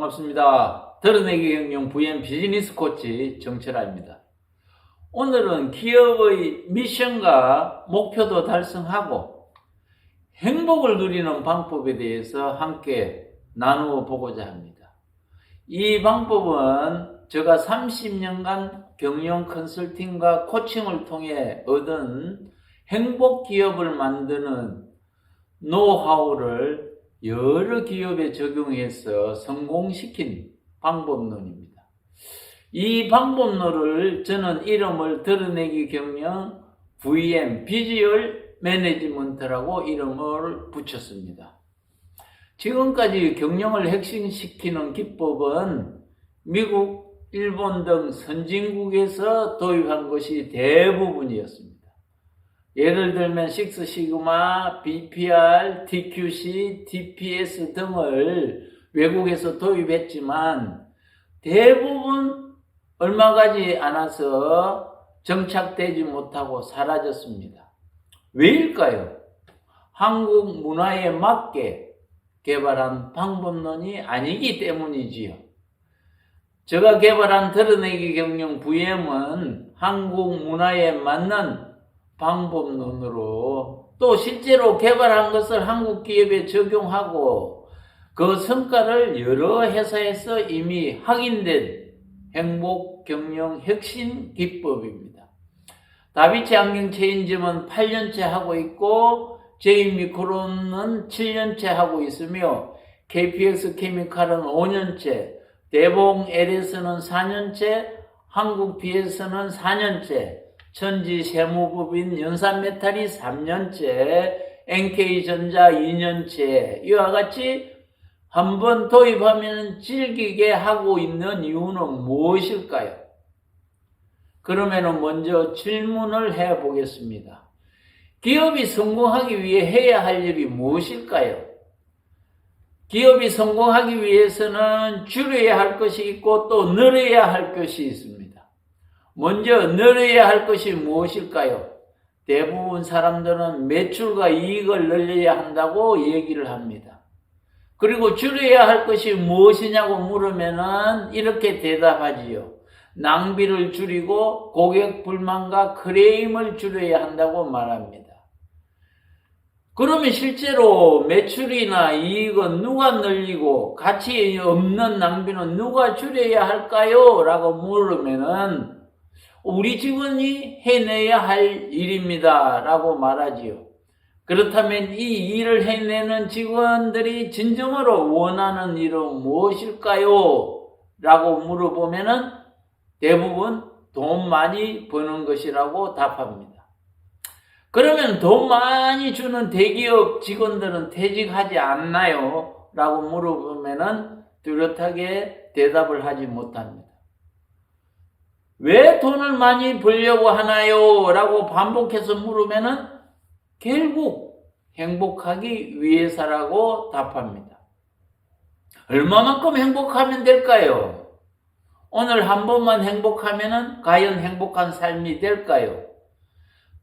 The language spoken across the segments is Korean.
반갑습니다. 드러내기 경영 VM 비즈니스 코치 정철아입니다. 오늘은 기업의 미션과 목표도 달성하고 행복을 누리는 방법에 대해서 함께 나누어 보고자 합니다. 이 방법은 제가 30년간 경영 컨설팅과 코칭을 통해 얻은 행복 기업을 만드는 노하우를 여러 기업에 적용해서 성공시킨 방법론입니다. 이 방법론을 저는 이름을 드러내기 경영 VM 비주얼 매니지먼트라고 이름을 붙였습니다. 지금까지 경영을 혁신시키는 기법은 미국, 일본 등 선진국에서 도입한 것이 대부분이었습니다. 예를 들면 식스시그마, BPR, TQC, TPS 등을 외국에서 도입했지만 대부분 얼마 가지 않아서 정착되지 못하고 사라졌습니다. 왜일까요? 한국 문화에 맞게 개발한 방법론이 아니기 때문이지요. 제가 개발한 드러내기 경영 VM은 한국 문화에 맞는 방법론으로 또 실제로 개발한 것을 한국 기업에 적용하고 그 성과를 여러 회사에서 이미 확인된 행복 경영 혁신 기법입니다. 다비치 안경 체인점은 8년째 하고 있고 제이미크론은 7년째 하고 있으며 KPX 케미칼은 5년째, 대봉 LS는 4년째, 한국 BS는 4년째, 천지 세무법인 연산메탈이 3년째, NK전자 2년째, 이와 같이 한번 도입하면 즐기게 하고 있는 이유는 무엇일까요? 그러면 먼저 질문을 해보겠습니다. 기업이 성공하기 위해 해야 할 일이 무엇일까요? 기업이 성공하기 위해서는 줄여야 할 것이 있고 또 늘어야 할 것이 있습니다. 먼저 늘어야 할 것이 무엇일까요? 대부분 사람들은 매출과 이익을 늘려야 한다고 얘기를 합니다. 그리고 줄여야 할 것이 무엇이냐고 물으면은 이렇게 대답하지요. 낭비를 줄이고 고객 불만과 크레임을 줄여야 한다고 말합니다. 그러면 실제로 매출이나 이익은 누가 늘리고 가치 없는 낭비는 누가 줄여야 할까요? 라고 물으면은 우리 직원이 해내야 할 일입니다. 라고 말하지요. 그렇다면 이 일을 해내는 직원들이 진정으로 원하는 일은 무엇일까요? 라고 물어보면은 대부분 돈 많이 버는 것이라고 답합니다. 그러면 돈 많이 주는 대기업 직원들은 퇴직하지 않나요? 라고 물어보면은 뚜렷하게 대답을 하지 못합니다. 왜 돈을 많이 벌려고 하나요? 라고 반복해서 물으면은 결국 행복하기 위해서라고 답합니다. 얼마만큼 행복하면 될까요? 오늘 한 번만 행복하면은 과연 행복한 삶이 될까요?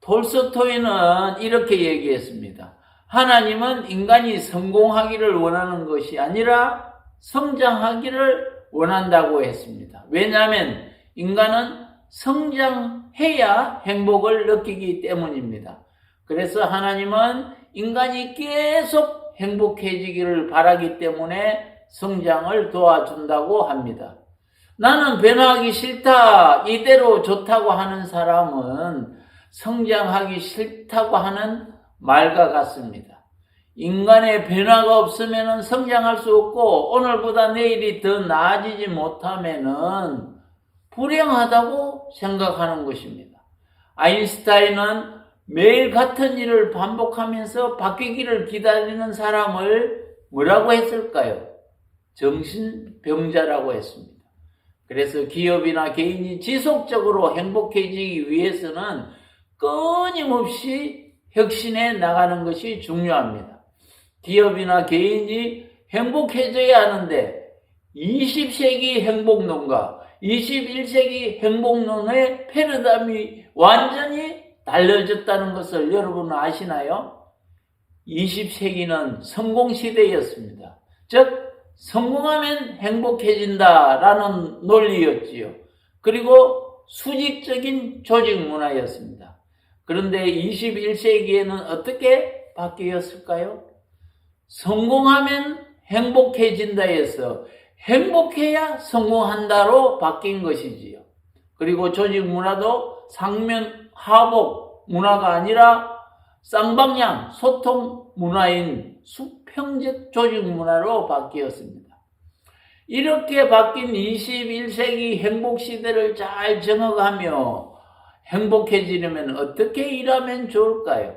톨스토이는 이렇게 얘기했습니다. 하나님은 인간이 성공하기를 원하는 것이 아니라 성장하기를 원한다고 했습니다. 왜냐하면 인간은 성장해야 행복을 느끼기 때문입니다. 그래서 하나님은 인간이 계속 행복해지기를 바라기 때문에 성장을 도와준다고 합니다. 나는 변화하기 싫다, 이대로 좋다고 하는 사람은 성장하기 싫다고 하는 말과 같습니다. 인간의 변화가 없으면 성장할 수 없고 오늘보다 내일이 더 나아지지 못하면 불행하다고 생각하는 것입니다. 아인슈타인은 매일 같은 일을 반복하면서 바뀌기를 기다리는 사람을 뭐라고 했을까요? 정신병자라고 했습니다. 그래서 기업이나 개인이 지속적으로 행복해지기 위해서는 끊임없이 혁신해 나가는 것이 중요합니다. 기업이나 개인이 행복해져야 하는데 20세기 행복론과 21세기 행복론의 패러다임이 완전히 달라졌다는 것을 여러분 아시나요? 20세기는 성공시대였습니다. 즉 성공하면 행복해진다라는 논리였지요. 그리고 수직적인 조직 문화였습니다. 그런데 21세기에는 어떻게 바뀌었을까요? 성공하면 행복해진다 해서 행복해야 성공한다로 바뀐 것이지요. 그리고 조직 문화도 상면 하복 문화가 아니라 쌍방향 소통 문화인 수평적 조직 문화로 바뀌었습니다. 이렇게 바뀐 21세기 행복 시대를 잘 정억하며 행복해지려면 어떻게 일하면 좋을까요?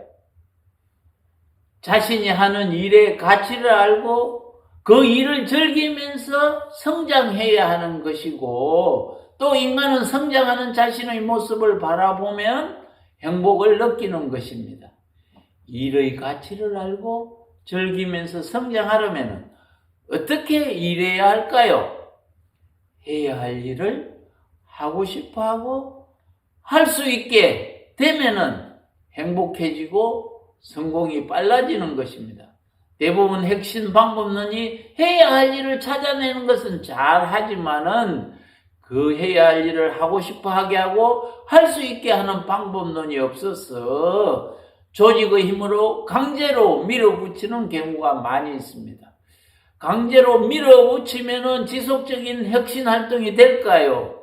자신이 하는 일의 가치를 알고 그 일을 즐기면서 성장해야 하는 것이고, 또 인간은 성장하는 자신의 모습을 바라보면 행복을 느끼는 것입니다. 일의 가치를 알고 즐기면서 성장하려면 어떻게 일해야 할까요? 해야 할 일을 하고 싶어 하고 할 수 있게 되면은 행복해지고 성공이 빨라지는 것입니다. 대부분 핵심 방법론이 해야 할 일을 찾아내는 것은 잘 하지만은 그 해야 할 일을 하고 싶어 하게 하고 할 수 있게 하는 방법론이 없어서 조직의 힘으로 강제로 밀어붙이는 경우가 많이 있습니다. 강제로 밀어붙이면은 지속적인 혁신 활동이 될까요?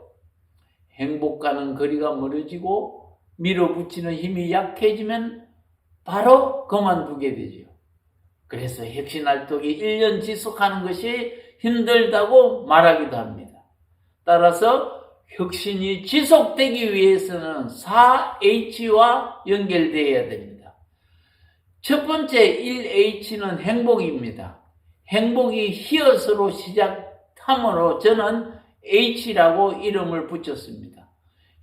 행복과는 거리가 멀어지고 밀어붙이는 힘이 약해지면 바로 그만두게 되죠. 그래서 혁신 활동이 1년 지속하는 것이 힘들다고 말하기도 합니다. 따라서 혁신이 지속되기 위해서는 4H와 연결되어야 됩니다. 첫 번째 1H는 행복입니다. 행복이 히읗으로 시작하므로 저는 H라고 이름을 붙였습니다.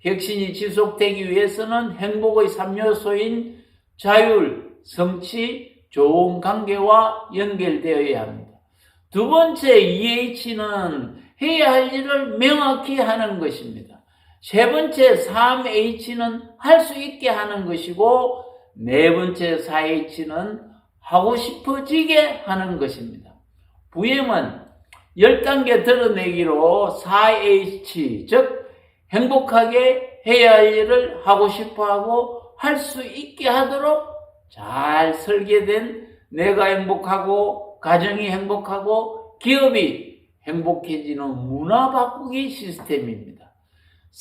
혁신이 지속되기 위해서는 행복의 3요소인 자율, 성취, 좋은 관계와 연결되어야 합니다. 두 번째 2H는 해야 할 일을 명확히 하는 것입니다. 세 번째 3H는 할 수 있게 하는 것이고, 네 번째 4H는 하고 싶어지게 하는 것입니다. 부엠은 10단계 드러내기로 4H, 즉 행복하게 해야 할 일을 하고 싶어하고 할 수 있게 하도록 잘 설계된 내가 행복하고 가정이 행복하고 기업이 행복해지는 문화 바꾸기 시스템입니다.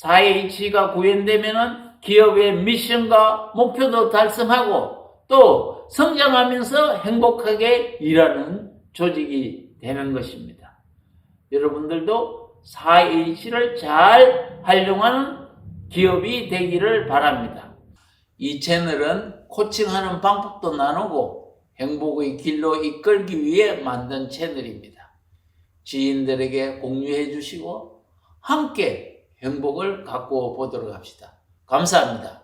4H가 구현되면 기업의 미션과 목표도 달성하고 또 성장하면서 행복하게 일하는 조직이 되는 것입니다. 여러분들도 4H를 잘 활용하는 기업이 되기를 바랍니다. 이 채널은 코칭하는 방법도 나누고 행복의 길로 이끌기 위해 만든 채널입니다. 지인들에게 공유해 주시고 함께 행복을 갖고 보도록 합시다. 감사합니다.